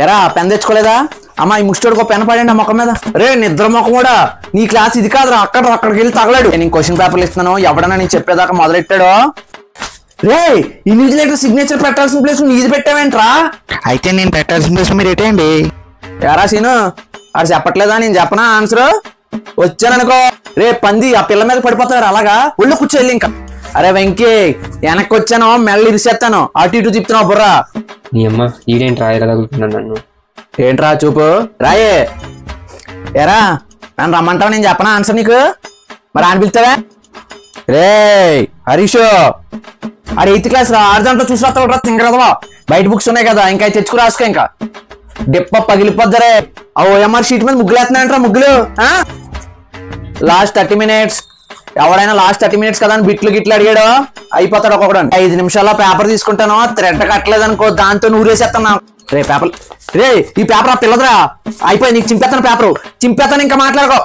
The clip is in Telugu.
ఎరా పెన్ తెచ్చుకోలేదా? అమ్మా ఈ ముస్టోడికి పెన్ పడండి ఆ మొక్క మీద. రే నిద్ర మొక్క కూడా నీ క్లాస్ ఇది కాదురా, అక్కడికి వెళ్ళి తగలాడు. నేను క్వశ్చన్ పేపర్లు ఇస్తున్నాను, ఎవడన్నా నేను చెప్పేదాకా మొదలెట్టాడో. రే ఇన్విజిలేటర్ సిగ్నేచర్ పెట్టాల్సిన ప్లేస్ నీది పెట్టావేంట్రా? అయితే నేను పెట్టాల్సిన ప్లేస్ మీరు ఎటండి. ఎరా సీను ఆడు చెప్పట్లేదా? నేను చెప్పనా ఆన్సర్? వచ్చాననుకో రే పంది ఆ పిల్ల మీద పడిపోతారు, అలాగా ఒళ్ళు కూర్చోవెళ్ళి. ఇంకా అరే వెంకీ వెనక్కి వచ్చాను, మెల్ల ఇరిసేస్తాను, అటు ఇటు తిప్పుతున్నావు బుర్రా. నీ అమ్మ ఈడేంటి రాయలా తగులుతున్నాను నన్ను. ఏంట్రా చూపు రాయే. ఎరా నన్ను రమ్మంటావు, నేను చెప్పనా ఆన్సర్ నీకు? మరి అని పిలుస్తావా? రే హరీష్ ఆడు 8th క్లాస్ రా, ఆడదాంట్లో చూసి రాస్తావు రా తింగరదవా. బయట బుక్స్ ఉన్నాయి కదా, ఇంకా తెచ్చుకు రాసుకో. ఇంకా డిప్ప పగిలిపోద్దరే. ఆ ఓఎంఆర్ షీట్ మీద ముగ్గులు వేస్తున్నాయంట్రా, ముగ్గులు. Last 30 minutes. ఎవడైనా లాస్ట్ 30 minutes కదా అని బిట్లు గిట్లు అడిగాడు అయిపోతాడు ఒక్కొక్కడు. 5 నిమిషాల్లో పేపర్ తీసుకుంటాను, థ్రెడ్ కట్టలేదనుకో దాంతో ఊరేసేస్తాను. రే పేపర్, రే ఈ పేపర్ ఆ పిల్లదరా, అయిపోయి నీకు చింపేస్తాను, పేపర్ చింపేస్తాను, ఇంకా మాట్లాడుకో.